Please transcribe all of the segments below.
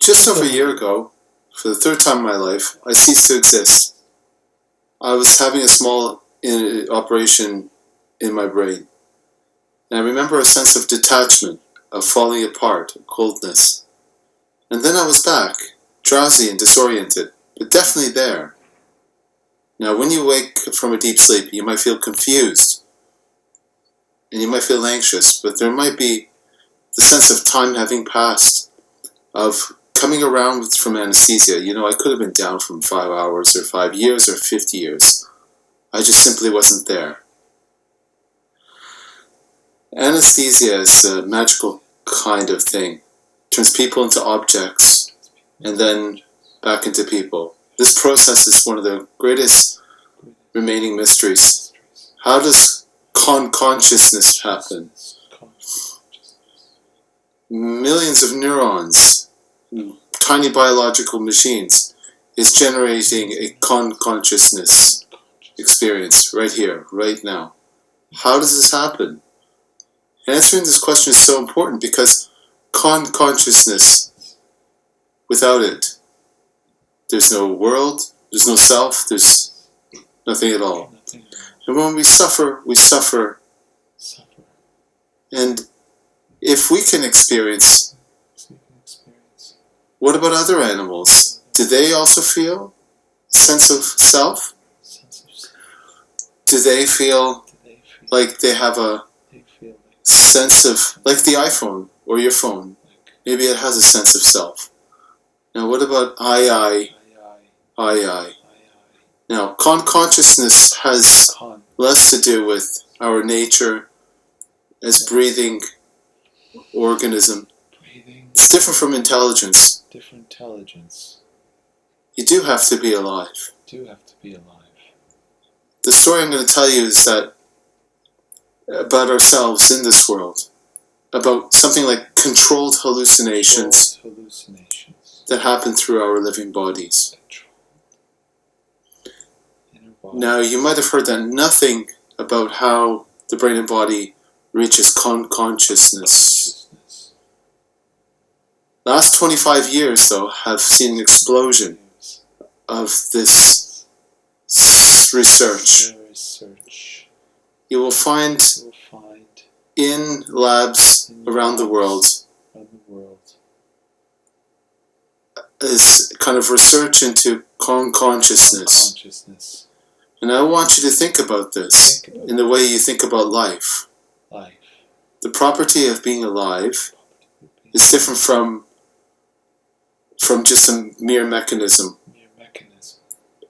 Just over a year ago, for the third time in my life, I ceased to exist. I was having a small operation in my brain. And I remember a sense of detachment, of falling apart, of coldness. And then I was back, drowsy and disoriented, but definitely there. Now, when you wake from a deep sleep, you might feel confused, and you might feel anxious, but there might be the sense of time having passed, of coming around from anesthesia. You know, I could have been down from 5 hours or 5 years or 50 years. I just simply wasn't there. Anesthesia is a magical kind of thing. It turns people into objects and then back into people. This process is one of the greatest remaining mysteries. How does consciousness happen? Millions of neurons, tiny biological machines, is generating a consciousness experience right here, right now. How does this happen? Answering this question is so important because consciousness, without it, there's no world, there's no self, there's nothing at all. And when we suffer, we suffer. And if we can experience, what about other animals? Do they also feel a sense of self? Do they feel like they have a sense of, like the iPhone or your phone? Maybe it has a sense of self. Now what about I? Now consciousness has less to do with our nature as breathing organism. It's different from intelligence. You do have to be alive. The story I'm going to tell you is that about ourselves in this world, about something like controlled hallucinations that happen through our living bodies. Now, you might have heard that nothing about how the brain and body reaches consciousness. Last 25 years, though, have seen an explosion of this research. You will find in labs around the world is kind of research into consciousness. And I want you to think about this in the way you think about life. The property of being alive is different from just a mere mechanism.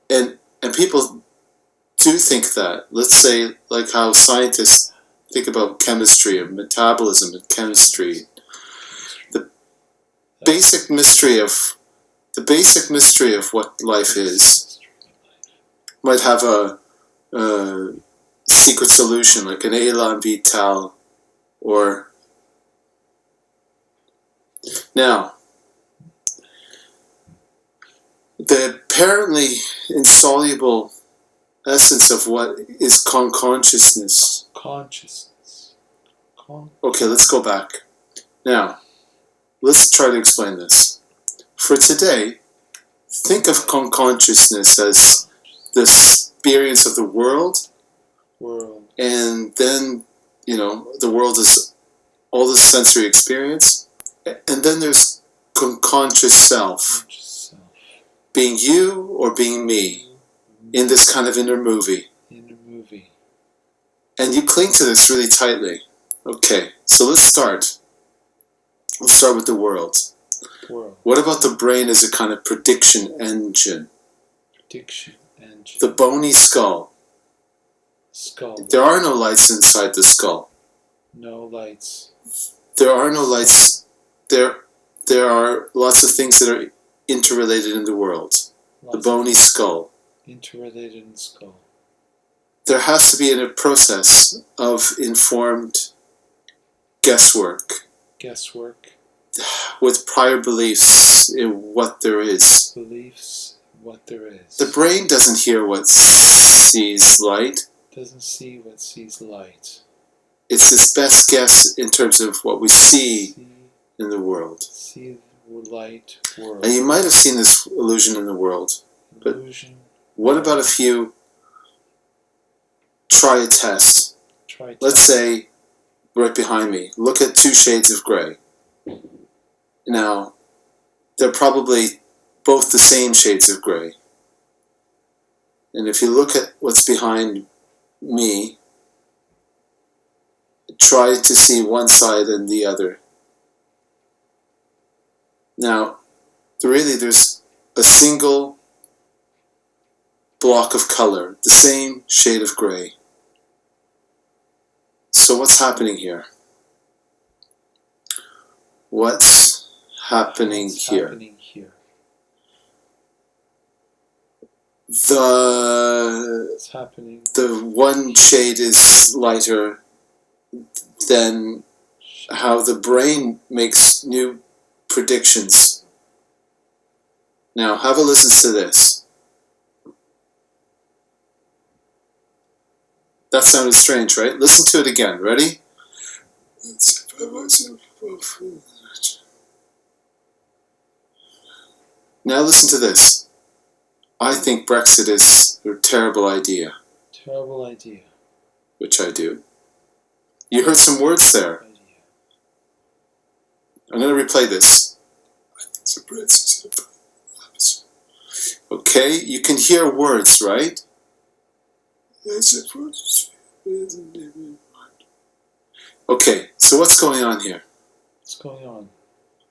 And people do think that. Let's say, like how scientists think about chemistry and metabolism and chemistry. The basic mystery of what life is might have a secret solution, like an élan vital, or now the apparently insoluble essence of what is consciousness. Okay, let's go back. Now, let's try to explain this. For today, think of consciousness as the experience of the world, and then, you know, the world is all the sensory experience, and then there's conscious self, being you or being me, in this kind of inner movie. And you cling to this really tightly. Okay, so let's start. We'll start with the world. What about the brain as a kind of prediction engine? The bony skull. There are no lights inside the skull. There are no lights. There are lots of things that are interrelated in the world. The bony skull. There has to be a process of informed guesswork. With prior beliefs in what there is. The brain doesn't hear what sees light. It's its best guess in terms of what we see in the world. light world. And you might have seen this illusion in the world. But what about if you try a test? Let's say, right behind me, look at 2 shades of gray. Now, they're probably both the same shades of gray. And if you look at what's behind me, try to see one side and the other. Now, really there's a single block of color, the same shade of gray. So what's happening here? What's happening here? The one shade is lighter than how the brain makes new predictions. Now, have a listen to this. That sounded strange, right? Listen to it again. Ready? Now listen to this. I think Brexit is a terrible idea. Terrible idea. Which I do. You heard some words there. I'm going to replay this. Okay, you can hear words, right? Okay, so what's going on here? What's going on?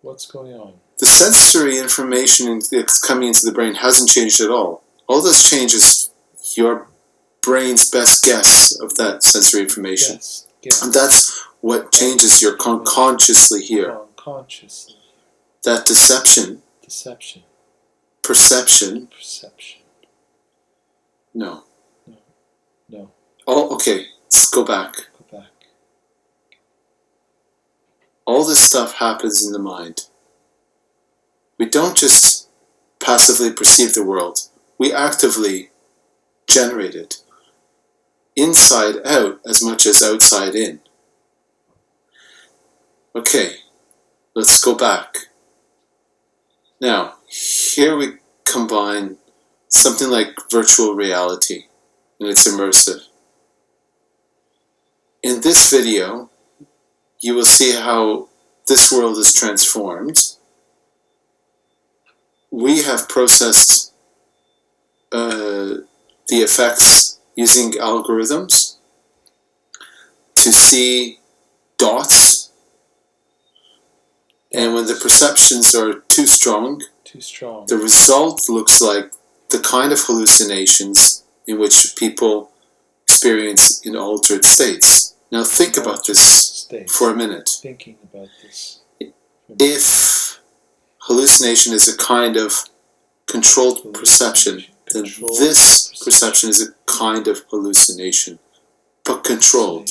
What's going on? The sensory information that's coming into the brain hasn't changed at all. All this changes your brain's best guess of that sensory information. Yes. And that's what changes your consciously here. Consciously. That deception. Perception. No. Oh, okay. Let's go back. All this stuff happens in the mind. We don't just passively perceive the world. We actively generate it. Inside out as much as outside in. Okay. Let's go back. Now, here we combine something like virtual reality, and it's immersive. In this video, you will see how this world is transformed. We have processed the effects using algorithms to see dots. And when the perceptions are too strong, the result looks like the kind of hallucinations in which people experience in altered states. Now think about this for a minute. Thinking about this. If hallucination is a kind of controlled perception, then this perception is a kind of hallucination, but controlled.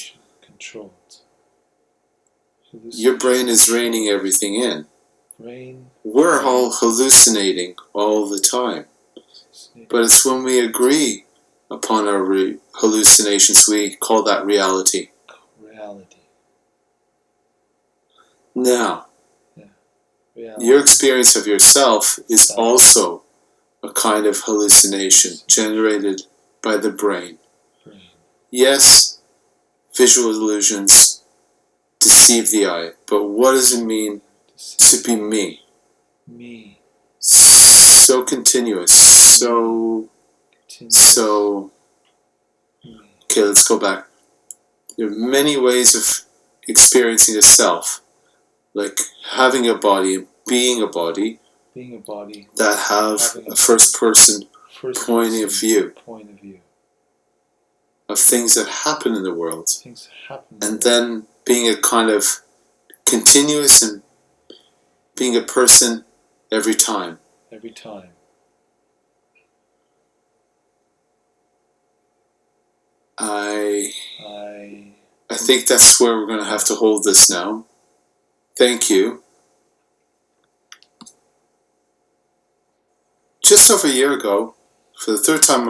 Your brain is reining everything in. We're all hallucinating all the time. But it's when we agree upon our hallucinations, we call that reality. Now, your experience of yourself is also a kind of hallucination generated by the brain. Yes, visual illusions deceive the eye, but what does it mean to be me? So continuous, so... Okay, let's go back. There are many ways of experiencing a self, like having a body and being a body that have a first-person point of view of things that happen in the world, and then being a kind of continuous and being a person every time. I think that's where we're going to have to hold this now. Thank you. Just over a year ago, for the third time